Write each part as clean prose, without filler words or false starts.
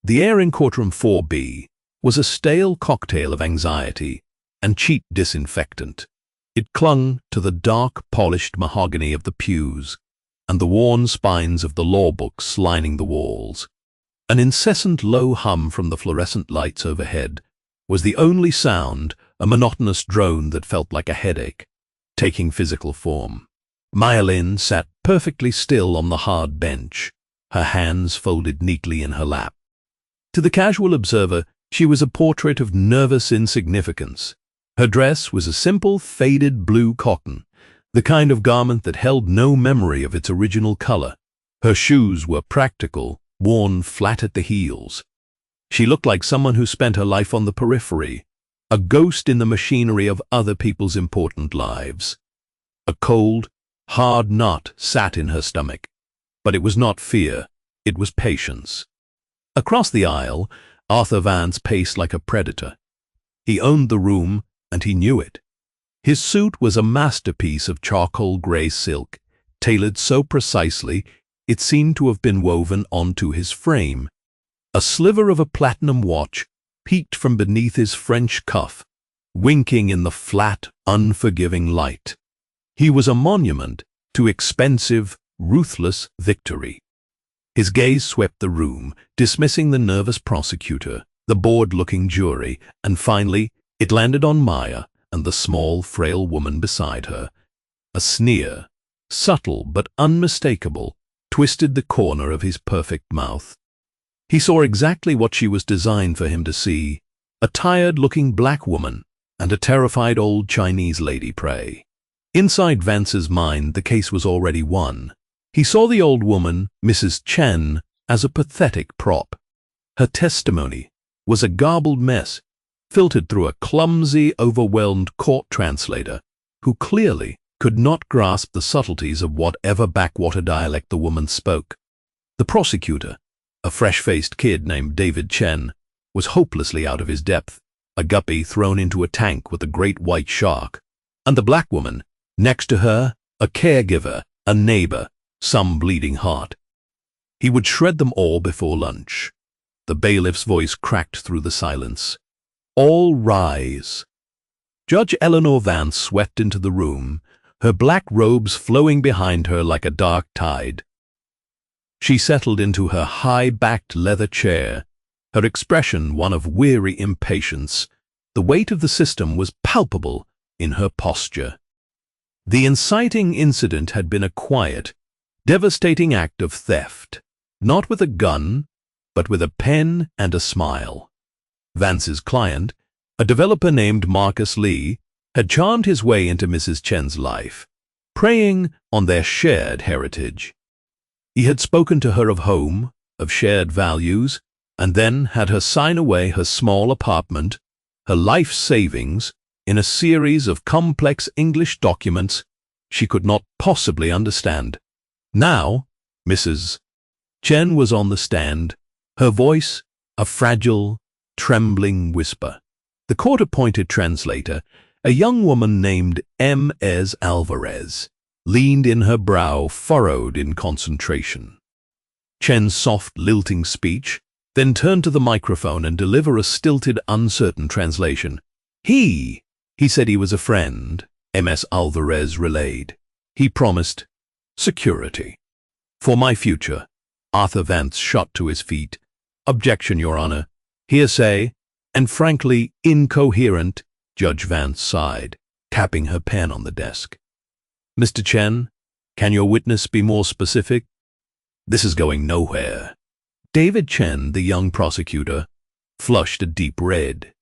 The air in courtroom 4B was a stale cocktail of anxiety and cheap disinfectant. It clung to the dark, polished mahogany of the pews and the worn spines of the law books lining the walls. An incessant low hum from the fluorescent lights overhead was the only sound, a monotonous drone that felt like a headache, taking physical form. Mylene sat perfectly still on the hard bench, her hands folded neatly in her lap. To the casual observer, she was a portrait of nervous insignificance. Her dress was a simple, faded blue cotton, the kind of garment that held no memory of its original color. Her shoes were practical, worn flat at the heels. She looked like someone who spent her life on the periphery, a ghost in the machinery of other people's important lives. A cold, hard knot sat in her stomach, but it was not fear, it was patience. Across the aisle, Arthur Vance paced like a predator. He owned the room, and he knew it. His suit was a masterpiece of charcoal gray silk, tailored so precisely it seemed to have been woven onto his frame. A sliver of a platinum watch peeked from beneath his French cuff, winking in the flat, unforgiving light. He was a monument to expensive, ruthless victory. His gaze swept the room, dismissing the nervous prosecutor, the bored-looking jury, and finally it landed on Maya and the small, frail woman beside her. A sneer, subtle but unmistakable, twisted the corner of his perfect mouth. He saw exactly what she was designed for him to see, a tired-looking black woman and a terrified old Chinese lady prey. Inside Vance's mind, the case was already won. He saw the old woman, Mrs. Chen, as a pathetic prop. Her testimony was a garbled mess, filtered through a clumsy, overwhelmed court translator who clearly could not grasp the subtleties of whatever backwater dialect the woman spoke. The prosecutor, a fresh-faced kid named David Chen, was hopelessly out of his depth, a guppy thrown into a tank with a great white shark. And the black woman, next to her, a caregiver, a neighbor, some bleeding heart. He would shred them all before lunch. The bailiff's voice cracked through the silence. All rise. Judge Eleanor Vance swept into the room, her black robes flowing behind her like a dark tide. She settled into her high-backed leather chair, her expression one of weary impatience. The weight of the system was palpable in her posture. The inciting incident had been a quiet, devastating act of theft, not with a gun, but with a pen and a smile. Vance's client, a developer named Marcus Lee, had charmed his way into Mrs. Chen's life, preying on their shared heritage. He had spoken to her of home, of shared values, and then had her sign away her small apartment, her life savings, in a series of complex English documents she could not possibly understand. Now, Mrs. Chen was on the stand, her voice a fragile, trembling whisper. The court-appointed translator, a young woman named M.S. Alvarez, leaned in, her brow furrowed in concentration. Chen's soft, lilting speech then turned to the microphone and delivered a stilted, uncertain translation. He said he was a friend, M.S. Alvarez relayed. He promised security. For my future. Arthur Vance shot to his feet. Objection, Your Honor. Hearsay, and frankly incoherent, Judge Vance sighed, tapping her pen on the desk. Mr. Chen, can your witness be more specific? This is going nowhere. David Chen, the young prosecutor, flushed a deep red.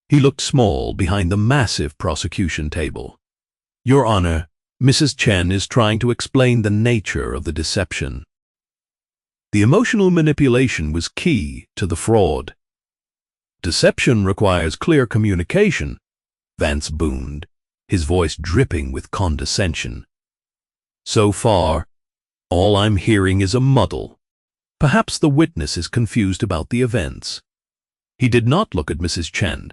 He looked small behind the massive prosecution table. Your Honor, Mrs. Chen is trying to explain the nature of the deception. The emotional manipulation was key to the fraud. Deception requires clear communication, Vance boomed, his voice dripping with condescension. So far, all I'm hearing is a muddle. Perhaps the witness is confused about the events. He did not look at Mrs. Chen.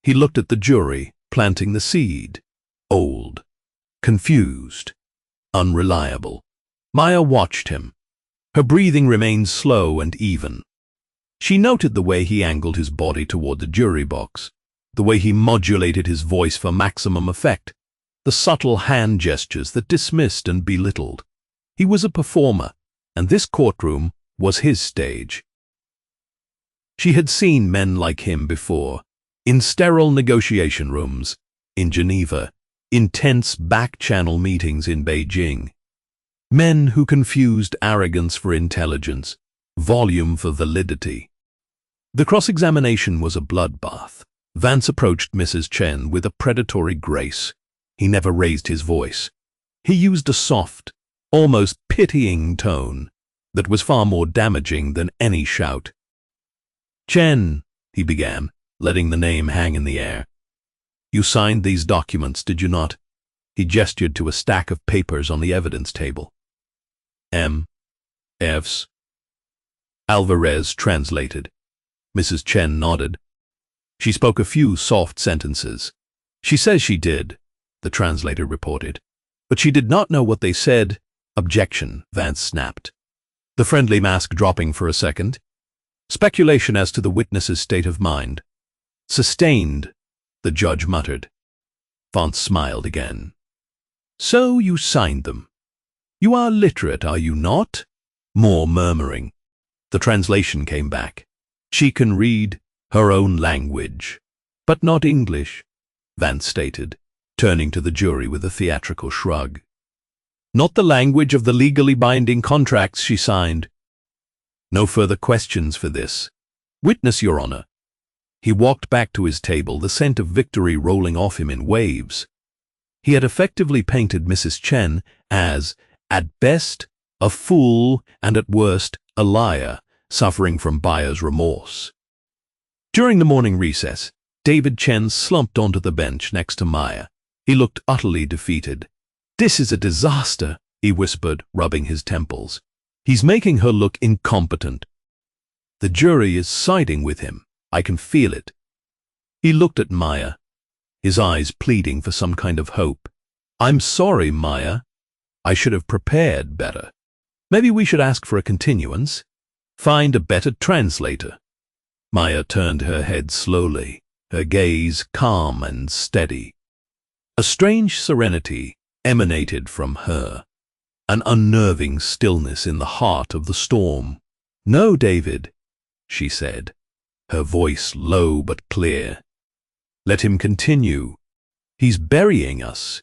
He looked at the jury, planting the seed. Old, confused, unreliable. Maya watched him. Her breathing remained slow and even. She noted the way he angled his body toward the jury box, the way he modulated his voice for maximum effect, the subtle hand gestures that dismissed and belittled. He was a performer, and this courtroom was his stage. She had seen men like him before, in sterile negotiation rooms, in Geneva, intense back-channel meetings in Beijing. Men who confused arrogance for intelligence, volume for validity. The cross-examination was a bloodbath. Vance approached Mrs. Chen with a predatory grace. He never raised his voice. He used a soft, almost pitying tone that was far more damaging than any shout. "Chen," he began, letting the name hang in the air. "You signed these documents, did you not?" He gestured to a stack of papers on the evidence table. "F's." Alvarez translated. Mrs. Chen nodded. She spoke a few soft sentences. "She says she did," the translator reported. "But she did not know what they said." "Objection," Vance snapped, the friendly mask dropping for a second. "Speculation as to the witness's state of mind." "Sustained," the judge muttered. Vance smiled again. "So you signed them. You are literate, are you not?" More murmuring. The translation came back. "She can read her own language, but not English," Vance stated, turning to the jury with a theatrical shrug. "Not the language of the legally binding contracts she signed." "No further questions for this. Witness, Your Honor." He walked back to his table, the scent of victory rolling off him in waves. He had effectively painted Mrs. Chen as, at best, a fool and at worst, a liar, suffering from buyer's remorse. During the morning recess, David Chen slumped onto the bench next to Maya. He looked utterly defeated. "This is a disaster," he whispered, rubbing his temples. "He's making her look incompetent. The jury is siding with him. I can feel it." He looked at Maya, his eyes pleading for some kind of hope. "I'm sorry, Maya. I should have prepared better. Maybe we should ask for a continuance. Find a better translator." Maya turned her head slowly, her gaze calm and steady. A strange serenity emanated from her, an unnerving stillness in the heart of the storm. "No, David," she said, her voice low but clear. "Let him continue. He's burying us."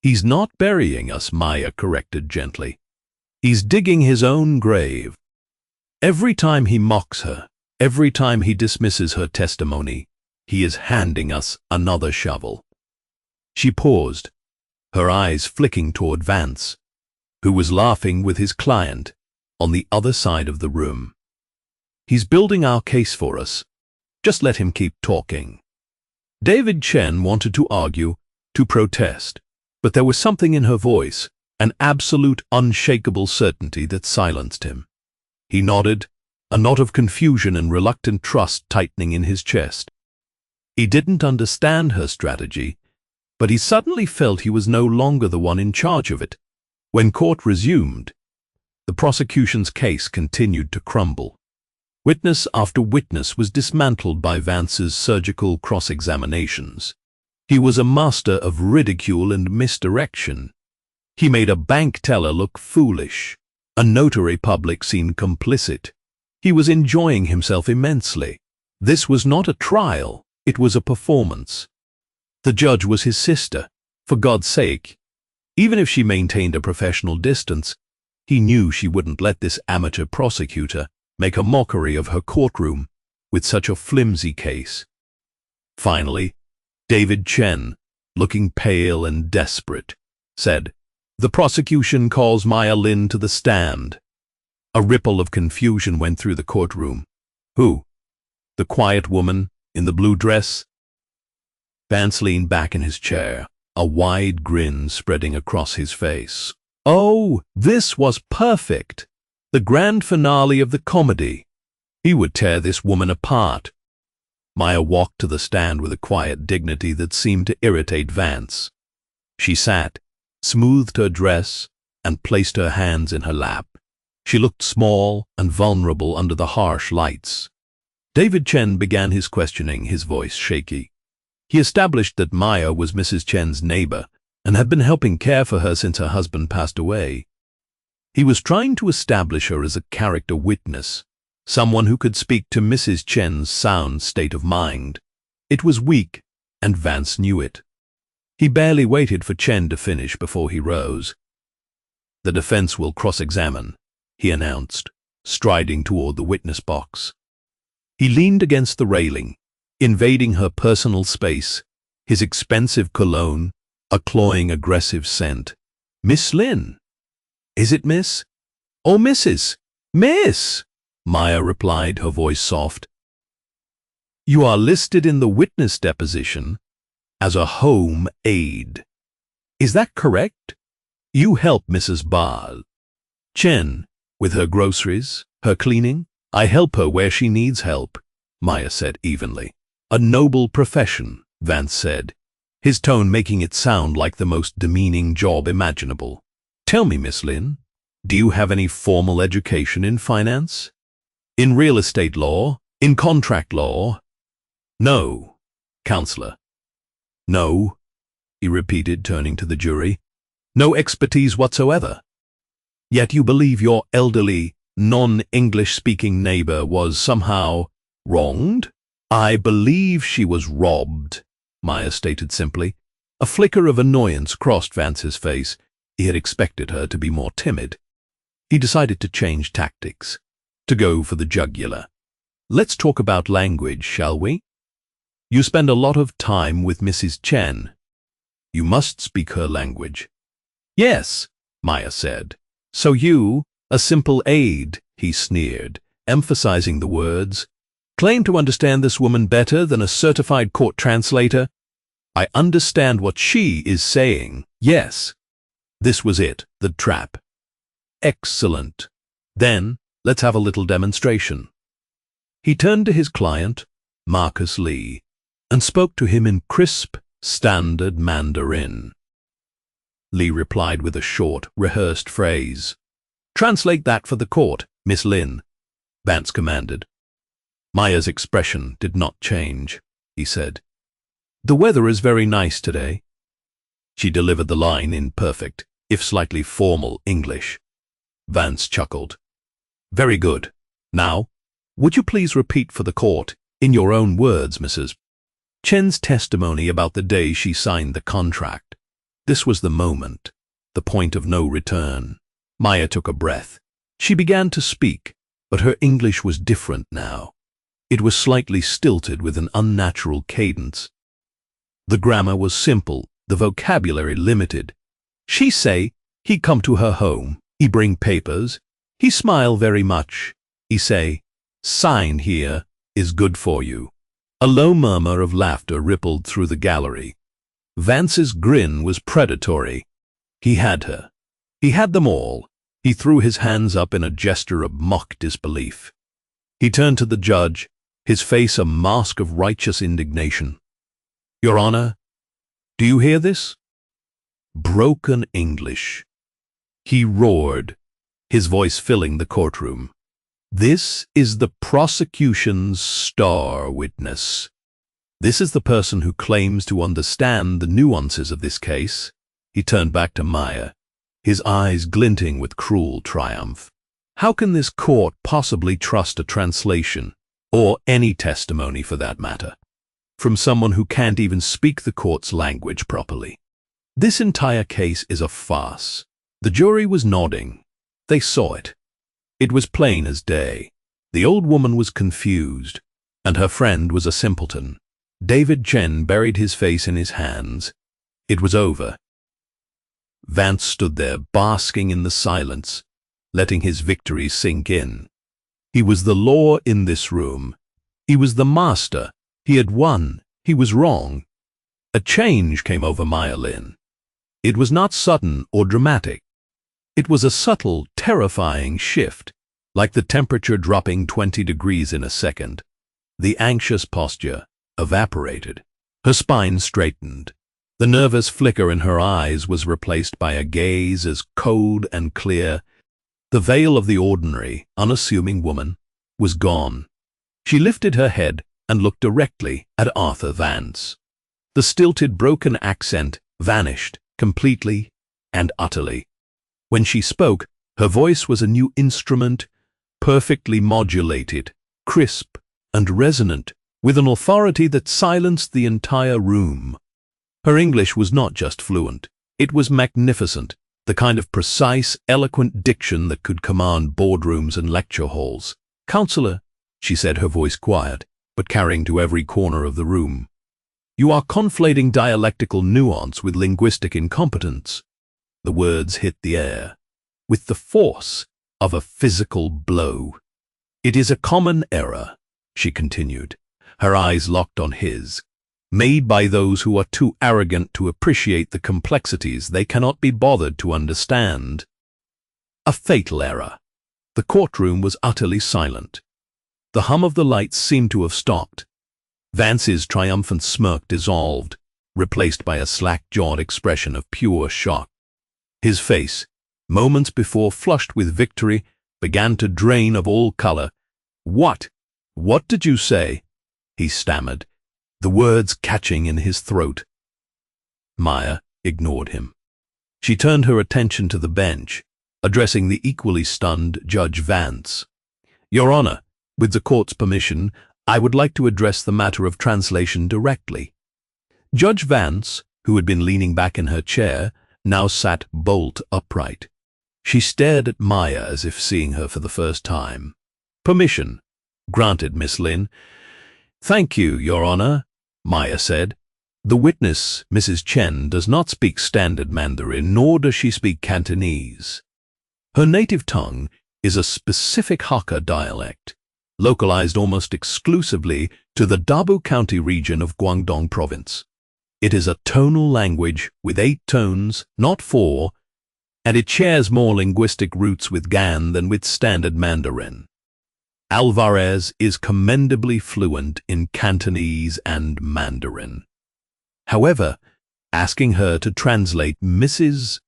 "He's not burying us," Maya corrected gently. "He's digging his own grave. Every time he mocks her, every time he dismisses her testimony, he is handing us another shovel." She paused, her eyes flicking toward Vance, who was laughing with his client on the other side of the room. "He's building our case for us. Just let him keep talking." David Chen wanted to argue, to protest, but there was something in her voice, an absolute, unshakable certainty that silenced him. He nodded, a knot of confusion and reluctant trust tightening in his chest. He didn't understand her strategy, but he suddenly felt he was no longer the one in charge of it. When court resumed, the prosecution's case continued to crumble. Witness after witness was dismantled by Vance's surgical cross-examinations. He was a master of ridicule and misdirection. He made a bank teller look foolish, a notary public seem complicit. He was enjoying himself immensely. This was not a trial, it was a performance. The judge was his sister, for God's sake. Even if she maintained a professional distance, he knew she wouldn't let this amateur prosecutor make a mockery of her courtroom with such a flimsy case. Finally, David Chen, looking pale and desperate, said, "The prosecution calls Maya Lin to the stand." A ripple of confusion went through the courtroom. "Who? The quiet woman in the blue dress?" Vance leaned back in his chair, a wide grin spreading across his face. Oh, this was perfect! The grand finale of the comedy. He would tear this woman apart. Maya walked to the stand with a quiet dignity that seemed to irritate Vance. She sat, smoothed her dress, and placed her hands in her lap. She looked small and vulnerable under the harsh lights. David Chen began his questioning, his voice shaky. He established that Maya was Mrs. Chen's neighbor and had been helping care for her since her husband passed away. He was trying to establish her as a character witness, someone who could speak to Mrs. Chen's sound state of mind. It was weak, and Vance knew it. He barely waited for Chen to finish before he rose. "The defense will cross-examine," he announced, striding toward the witness box. He leaned against the railing, invading her personal space, his expensive cologne, a cloying, aggressive scent. "Miss Lin." "Is it Miss?" "Oh, Mrs. Miss," Maya replied, her voice soft. "You are listed in the witness deposition as a home aide. Is that correct? You help Mrs. Baal Chen with her groceries, her cleaning? I help her where she needs help," Maya said evenly. "A noble profession," Vance said, his tone making it sound like the most demeaning job imaginable. "Tell me, Miss Lin, do you have any formal education in finance? In real estate law? In contract law?" "No, counselor." "No," he repeated, turning to the jury. "No expertise whatsoever. Yet you believe your elderly, non-English-speaking neighbor was somehow wronged?" "I believe she was robbed," Maya stated simply. A flicker of annoyance crossed Vance's face. He had expected her to be more timid. He decided to change tactics, to go for the jugular. "Let's talk about language, shall we? You spend a lot of time with Mrs. Chen. You must speak her language." "Yes," Maya said. "So you, a simple aide," he sneered, emphasizing the words, "claim to understand this woman better than a certified court translator?" "I understand what she is saying, yes." This was it, the trap. "Excellent. Then, let's have a little demonstration." He turned to his client, Marcus Lee, and spoke to him in crisp, standard Mandarin. Lee replied with a short, rehearsed phrase. "Translate that for the court, Miss Lin," Vance commanded. Maya's expression did not change. He said, "The weather is very nice today." She delivered the line in perfect, if slightly formal, English. Vance chuckled. "Very good. Now, would you please repeat for the court, in your own words, Mrs. Chen's testimony about the day she signed the contract?" This was the moment, the point of no return. Maya took a breath. She began to speak, but her English was different now. It was slightly stilted with an unnatural cadence. The grammar was simple, the vocabulary limited. She say, he come to her home, he bring papers, he smile very much, he say, sign here is good for you. A low murmur of laughter rippled through the gallery. Vance's grin was predatory. He had her. He had them all. He threw his hands up in a gesture of mock disbelief. He turned to the judge, his face a mask of righteous indignation. "Your Honor, do you hear this?" Broken English. He roared, his voice filling the courtroom. "This is the prosecution's star witness. This is the person who claims to understand the nuances of this case." He turned back to Maya, his eyes glinting with cruel triumph. "How can this court possibly trust a translation, or any testimony for that matter, from someone who can't even speak the court's language properly? This entire case is a farce." The jury was nodding. They saw it. It was plain as day. The old woman was confused, and her friend was a simpleton. David Chen buried his face in his hands. It was over. Vance stood there, basking in the silence, letting his victory sink in. He was the law in this room. He was the master. He had won. He was wrong. A change came over Maya Lin. It was not sudden or dramatic. It was a subtle, terrifying shift, like the temperature dropping 20 degrees in a second. The anxious posture evaporated. Her spine straightened. The nervous flicker in her eyes was replaced by a gaze as cold and clear. The veil of the ordinary, unassuming woman was gone. She lifted her head and looked directly at Arthur Vance. The stilted, broken accent vanished completely and utterly. When she spoke, her voice was a new instrument, perfectly modulated, crisp and resonant, with an authority that silenced the entire room. Her English was not just fluent, it was magnificent, the kind of precise, eloquent diction that could command boardrooms and lecture halls. "Counselor," she said, her voice quiet, but carrying to every corner of the room, "you are conflating dialectical nuance with linguistic incompetence." The words hit the air with the force of a physical blow. "It is a common error," she continued, her eyes locked on his, "made by those who are too arrogant to appreciate the complexities they cannot be bothered to understand. A fatal error." The courtroom was utterly silent. The hum of the lights seemed to have stopped. Vance's triumphant smirk dissolved, replaced by a slack-jawed expression of pure shock. His face, moments before flushed with victory, began to drain of all color. What did you say?" he stammered, the words catching in his throat. Maya ignored him. She turned her attention to the bench, addressing the equally stunned Judge Vance. "Your Honor, with the court's permission, I would like to address the matter of translation directly." Judge Vance, who had been leaning back in her chair, now sat bolt upright. She stared at Maya as if seeing her for the first time. "Permission granted, Miss Lin." "Thank you, Your Honor," Maya said. "The witness, Mrs. Chen, does not speak standard Mandarin, nor does she speak Cantonese. Her native tongue is a specific Hakka dialect, localized almost exclusively to the Dabu County region of Guangdong Province. It is a tonal language with 8 tones, not 4, and it shares more linguistic roots with Gan than with standard Mandarin. Alvarez is commendably fluent in Cantonese and Mandarin. However, asking her to translate Mrs.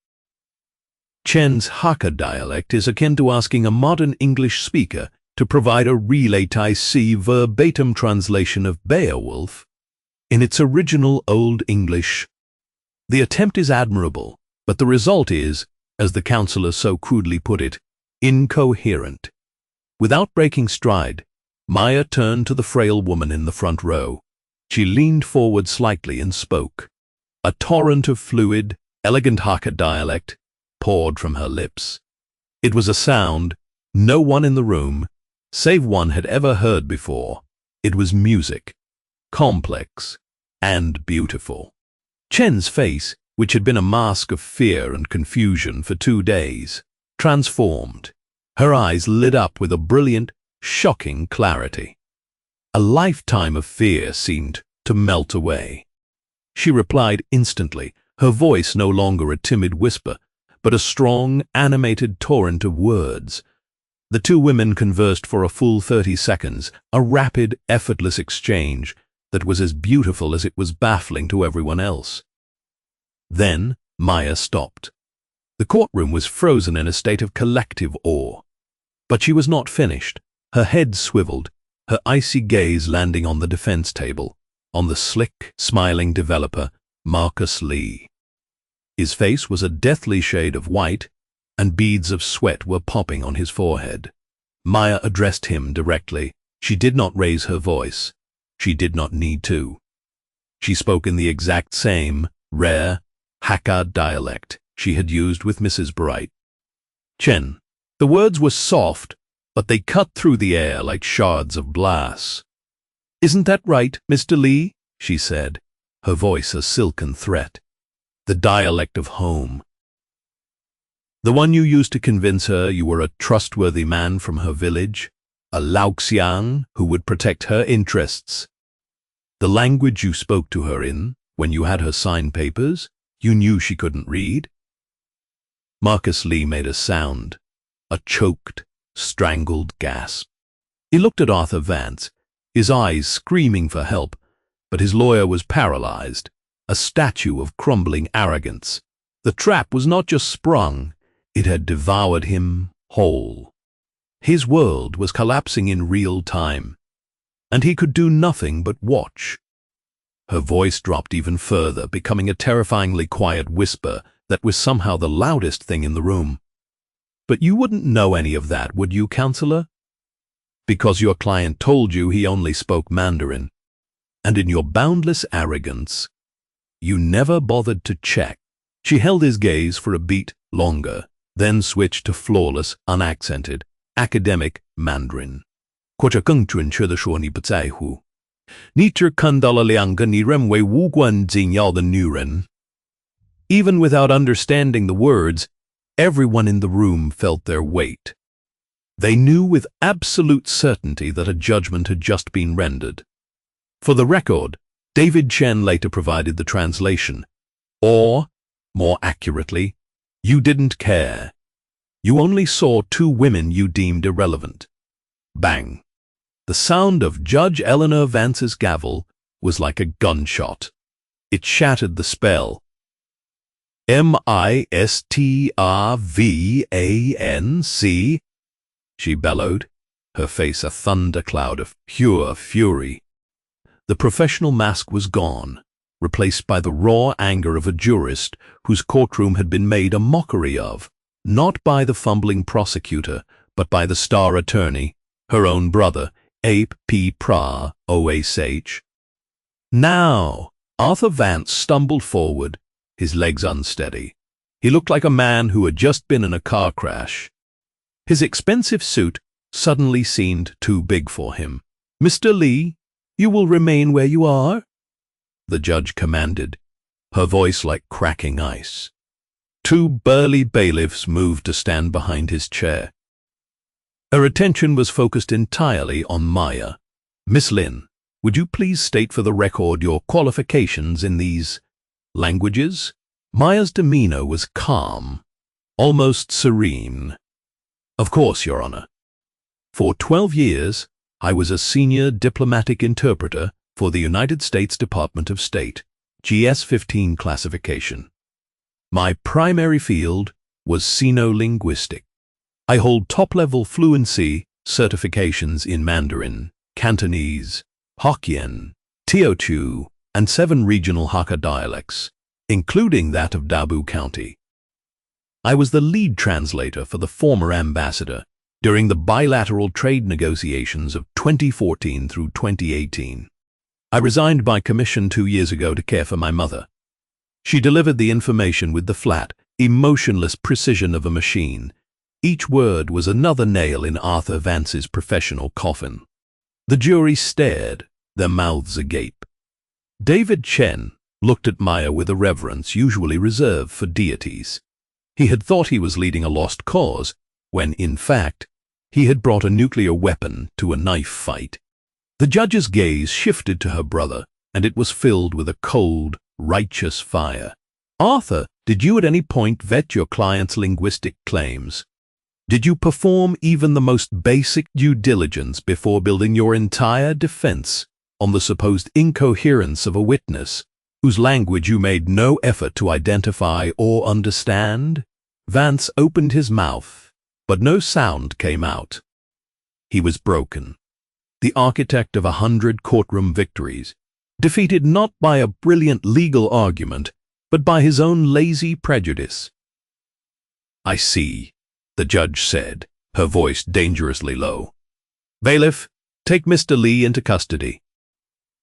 Chen's Hakka dialect is akin to asking a modern English speaker to provide a relay-tai-si verbatim translation of Beowulf in its original Old English. The attempt is admirable, but the result is, as the counselor so crudely put it, incoherent. Without breaking stride, Maya turned to the frail woman in the front row. She leaned forward slightly and spoke. A torrent of fluid, elegant Hakka dialect poured from her lips. It was a sound no one in the room, save one, had ever heard before. It was music, complex and beautiful. Chen's face, which had been a mask of fear and confusion for 2 days, transformed. Her eyes lit up with a brilliant, shocking clarity. A lifetime of fear seemed to melt away. She replied instantly, her voice no longer a timid whisper, but a strong, animated torrent of words. The 2 women conversed for a full 30 seconds, a rapid, effortless exchange that was as beautiful as it was baffling to everyone else. Then Maya stopped. The courtroom was frozen in a state of collective awe. But she was not finished. Her head swiveled, her icy gaze landing on the defense table, on the slick, smiling developer, Marcus Lee. His face was a deathly shade of white, and beads of sweat were popping on his forehead. Maya addressed him directly. She did not raise her voice. She did not need to. She spoke in the exact same, rare, Hakka dialect she had used with Mrs. Bright. "Chen." The words were soft, but they cut through the air like shards of glass. "Isn't that right, Mr. Lee?" she said, her voice a silken threat. "The dialect of home. The one you used to convince her you were a trustworthy man from her village, a Laoxiang who would protect her interests. The language you spoke to her in, when you had her sign papers, you knew she couldn't read." Marcus Lee made a sound, a choked, strangled gasp. He looked at Arthur Vance, his eyes screaming for help, but his lawyer was paralyzed, a statue of crumbling arrogance. The trap was not just sprung, it had devoured him whole. His world was collapsing in real time. and he could do nothing but watch. Her voice dropped even further, becoming a terrifyingly quiet whisper that was somehow the loudest thing in the room. But you wouldn't know any of that, would you, counselor? Because your client told you he only spoke Mandarin. And in your boundless arrogance, you never bothered to check. She held his gaze for a beat longer, then switched to flawless, unaccented, academic Mandarin. 或者更准确地说，你不在乎。你只看到了两个你认为无关紧要的女人。Even without understanding the words, everyone in the room felt their weight. They knew with absolute certainty that a judgment had just been rendered. For the record, David Chen later provided the translation. Or, more accurately, you didn't care. You only saw two women you deemed irrelevant. Bang. The sound of Judge Eleanor Vance's gavel was like a gunshot. It shattered the spell. "Mistrvance," she bellowed, her face a thundercloud of pure fury. The professional mask was gone, replaced by the raw anger of a jurist whose courtroom had been made a mockery of, not by the fumbling prosecutor, but by the star attorney, her own brother, Ape P. Pra, OSH. Now, Arthur Vance stumbled forward, his legs unsteady. He looked like a man who had just been in a car crash. His expensive suit suddenly seemed too big for him. "Mr. Lee, you will remain where you are," the judge commanded, her voice like cracking ice. Two burly bailiffs moved to stand behind his chair. Her attention was focused entirely on Maya. "Miss Lin, would you please state for the record your qualifications in these languages?" Maya's demeanor was calm, almost serene. "Of course, Your Honor. For 12 years, I was a senior diplomatic interpreter for the United States Department of State, GS-15 classification. My primary field was Sino-linguistic. I hold top-level fluency certifications in Mandarin, Cantonese, Hokkien, Teochew, and 7 regional Hakka dialects, including that of Dabu County. I was the lead translator for the former ambassador during the bilateral trade negotiations of 2014 through 2018. I resigned by commission 2 years ago to care for my mother. She delivered the information with the flat, emotionless precision of a machine. Each word was another nail in Arthur Vance's professional coffin. The jury stared, their mouths agape. David Chen looked at Maya with a reverence usually reserved for deities. He had thought he was leading a lost cause, when, in fact, he had brought a nuclear weapon to a knife fight. The judge's gaze shifted to her brother, and it was filled with a cold, righteous fire. "Arthur, did you at any point vet your client's linguistic claims? Did you perform even the most basic due diligence before building your entire defense on the supposed incoherence of a witness whose language you made no effort to identify or understand?" Vance opened his mouth, but no sound came out. He was broken. The architect of 100 courtroom victories, defeated not by a brilliant legal argument, but by his own lazy prejudice. "I see," the judge said, her voice dangerously low. "Bailiff, take Mr. Lee into custody.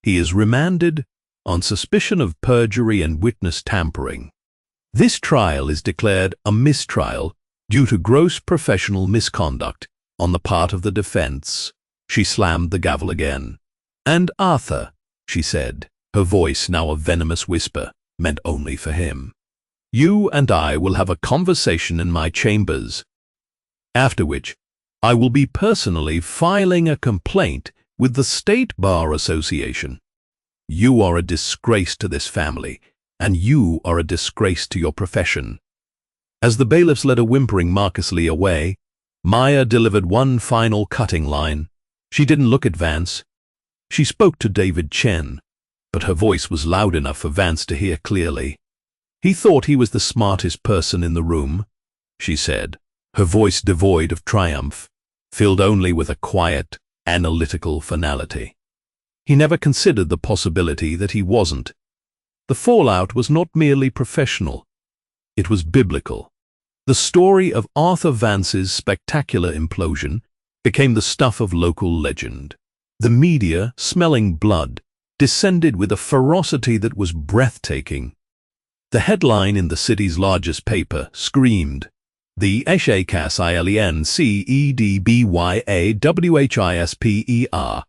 He is remanded on suspicion of perjury and witness tampering. This trial is declared a mistrial due to gross professional misconduct on the part of the defense." She slammed the gavel again. "And Arthur," she said, her voice now a venomous whisper, meant only for him, "you and I will have a conversation in my chambers, after which I will be personally filing a complaint with the State Bar Association. You are a disgrace to this family, and you are a disgrace to your profession." As the bailiffs led a whimpering Marcus Lee away, Maya delivered one final cutting line. She didn't look at Vance. She spoke to David Chen, but her voice was loud enough for Vance to hear clearly. "He thought he was the smartest person in the room," she said, her voice devoid of triumph, filled only with a quiet, analytical finality. He never considered the possibility that he wasn't. The fallout was not merely professional. It was biblical. The story of Arthur Vance's spectacular implosion became the stuff of local legend. The media, smelling blood, descended with a ferocity that was breathtaking. The headline in the city's largest paper screamed, "The ShakasILENCEDBYAWHISPER.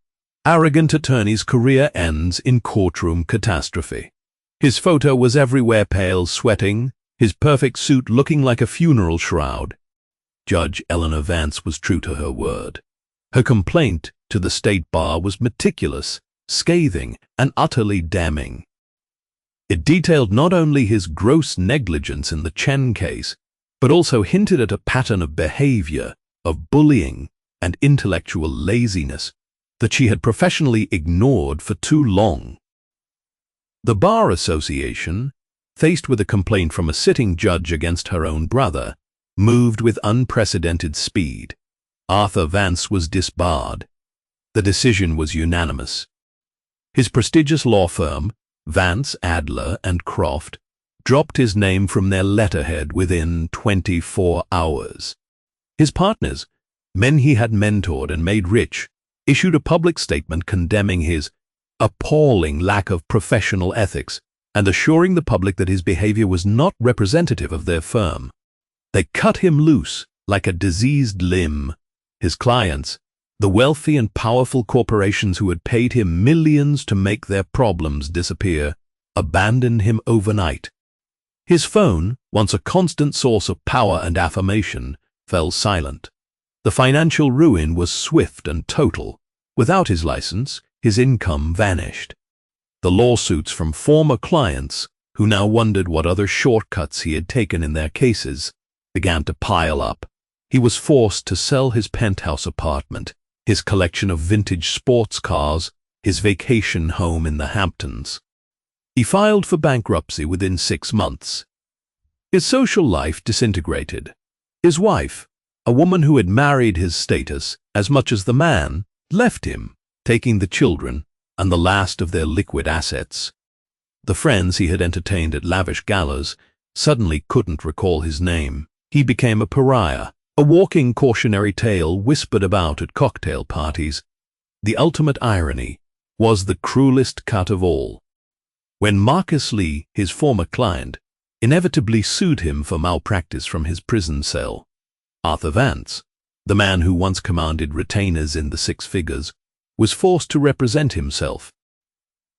Arrogant attorney's career ends in courtroom catastrophe." His photo was everywhere, pale, sweating, his perfect suit looking like a funeral shroud. Judge Eleanor Vance was true to her word. Her complaint to the state bar was meticulous, scathing, and utterly damning. It detailed not only his gross negligence in the Chen case, but also hinted at a pattern of behavior, of bullying, and intellectual laziness that she had professionally ignored for too long. The Bar Association, faced with a complaint from a sitting judge against her own brother, moved with unprecedented speed. Arthur Vance was disbarred. The decision was unanimous. His prestigious law firm, Vance, Adler, and Croft, dropped his name from their letterhead within 24 hours. His partners, men he had mentored and made rich, issued a public statement condemning his appalling lack of professional ethics and assuring the public that his behavior was not representative of their firm. They cut him loose like a diseased limb. His clients, the wealthy and powerful corporations who had paid him millions to make their problems disappear, abandoned him overnight. His phone, once a constant source of power and affirmation, fell silent. The financial ruin was swift and total. Without his license, his income vanished. The lawsuits from former clients, who now wondered what other shortcuts he had taken in their cases, began to pile up. He was forced to sell his penthouse apartment, his collection of vintage sports cars, his vacation home in the Hamptons. He filed for bankruptcy within 6 months. His social life disintegrated. His wife, a woman who had married his status as much as the man, left him, taking the children and the last of their liquid assets. The friends he had entertained at lavish galas suddenly couldn't recall his name. He became a pariah, a walking cautionary tale whispered about at cocktail parties. The ultimate irony was the cruelest cut of all. When Marcus Lee, his former client, inevitably sued him for malpractice from his prison cell, Arthur Vance, the man who once commanded retainers in the 6 figures, was forced to represent himself.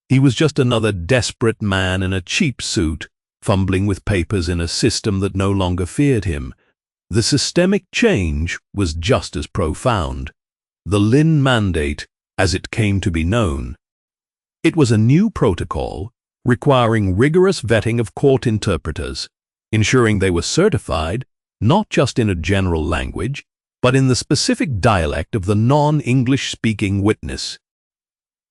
He was just another desperate man in a cheap suit, fumbling with papers in a system that no longer feared him. The systemic change was just as profound. The Lynn Mandate, as it came to be known. It was a new protocol requiring rigorous vetting of court interpreters, ensuring they were certified not just in a general language, but in the specific dialect of the non-English-speaking witness.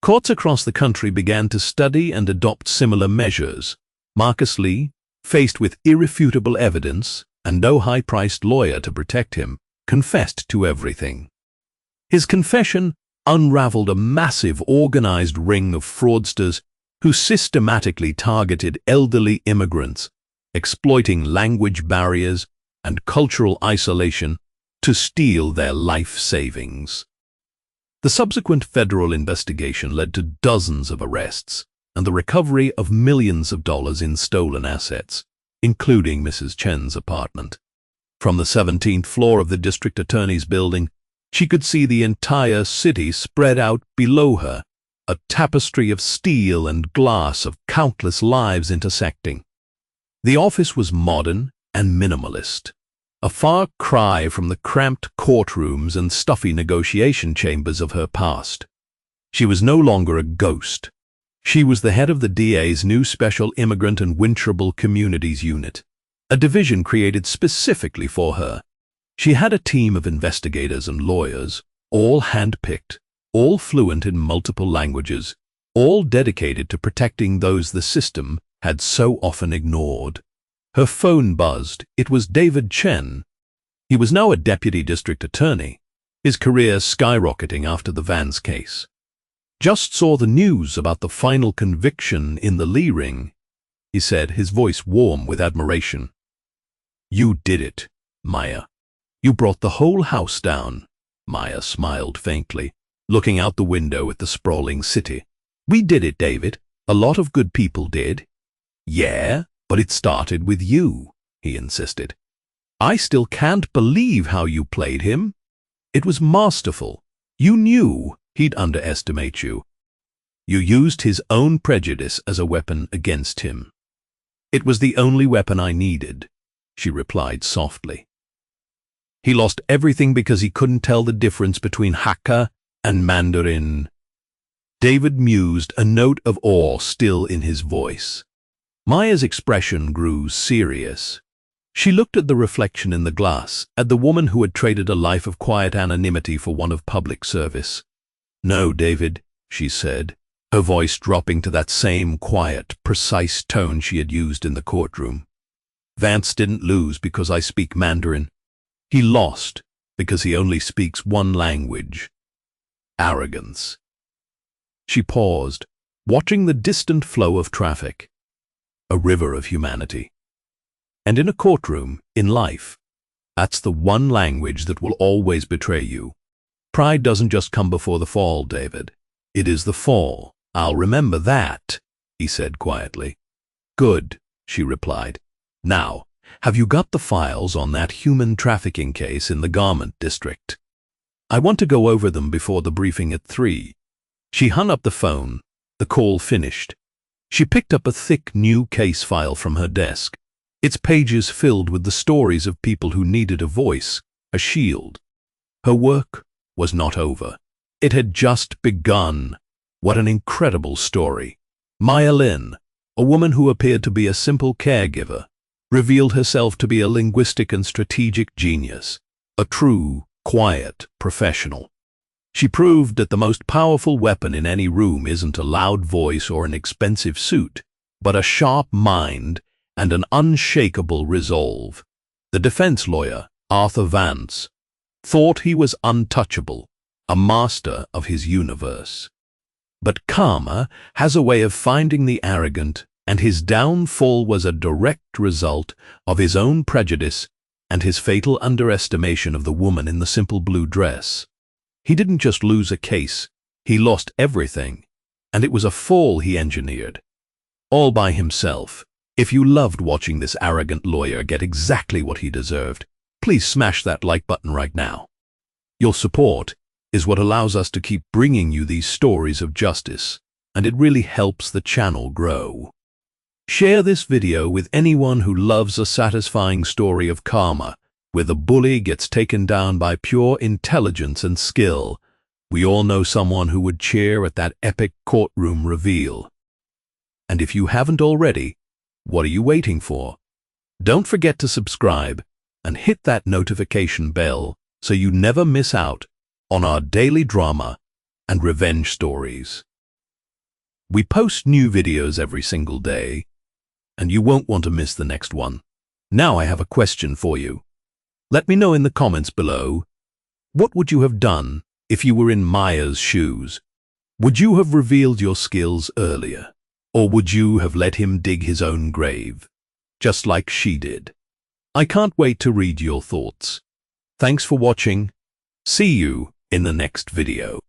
Courts across the country began to study and adopt similar measures. Marcus Lee, faced with irrefutable evidence and no high-priced lawyer to protect him, confessed to everything. His confession unraveled a massive organized ring of fraudsters who systematically targeted elderly immigrants, exploiting language barriers and cultural isolation to steal their life savings. The subsequent federal investigation led to dozens of arrests and the recovery of millions of dollars in stolen assets, including Mrs. Chen's apartment. From the 17th floor of the district attorney's building, she could see the entire city spread out below her, a tapestry of steel and glass of countless lives intersecting. The office was modern and minimalist, a far cry from the cramped courtrooms and stuffy negotiation chambers of her past. She was no longer a ghost. She was the head of the DA's new Special Immigrant and Winterable Communities Unit, a division created specifically for her. She had a team of investigators and lawyers, all hand-picked, all fluent in multiple languages, all dedicated to protecting those the system had so often ignored. Her phone buzzed. It was David Chen. He was now a deputy district attorney, his career skyrocketing after the Vance case. Just saw the news about the final conviction in the Lee ring, he said, his voice warm with admiration. You did it, Maya. You brought the whole house down. Maya smiled faintly, looking out the window at the sprawling city. We did it, David. A lot of good people did. Yeah, but it started with you, he insisted. I still can't believe how you played him. It was masterful. You knew he'd underestimate you. You used his own prejudice as a weapon against him. It was the only weapon I needed, she replied softly. He lost everything because he couldn't tell the difference between Hakka and Mandarin. David mused, a note of awe still in his voice. Maya's expression grew serious. She looked at the reflection in the glass, at the woman who had traded a life of quiet anonymity for one of public service. No, David, she said, her voice dropping to that same quiet, precise tone she had used in the courtroom. Vance didn't lose because I speak Mandarin. He lost because he only speaks one language. Arrogance. She paused, watching the distant flow of traffic. A river of humanity. And in a courtroom, in life, that's the one language that will always betray you. Pride doesn't just come before the fall, David. It is the fall. I'll remember that, he said quietly. Good, she replied. Now, have you got the files on that human trafficking case in the garment district? I want to go over them before the briefing at 3. She hung up the phone. The call finished. She picked up a thick new case file from her desk, its pages filled with the stories of people who needed a voice, a shield. Her work was not over. It had just begun. What an incredible story. Maya Lin, a woman who appeared to be a simple caregiver, revealed herself to be a linguistic and strategic genius, a true, quiet professional. She proved that the most powerful weapon in any room isn't a loud voice or an expensive suit, but a sharp mind and an unshakable resolve. The defense lawyer, Arthur Vance, thought he was untouchable, a master of his universe. But karma has a way of finding the arrogant, and his downfall was a direct result of his own prejudice and his fatal underestimation of the woman in the simple blue dress. He didn't just lose a case, he lost everything, and it was a fall he engineered. All by himself. If you loved watching this arrogant lawyer get exactly what he deserved, please smash that like button right now. Your support is what allows us to keep bringing you these stories of justice, and it really helps the channel grow. Share this video with anyone who loves a satisfying story of karma, where the bully gets taken down by pure intelligence and skill. We all know someone who would cheer at that epic courtroom reveal. And if you haven't already, what are you waiting for? Don't forget to subscribe and hit that notification bell so you never miss out on our daily drama and revenge stories. We post new videos every single day, and you won't want to miss the next one. Now I have a question for you. Let me know in the comments below. What would you have done if you were in Maya's shoes? Would you have revealed your skills earlier? Or would you have let him dig his own grave, just like she did? I can't wait to read your thoughts. Thanks for watching. See you in the next video.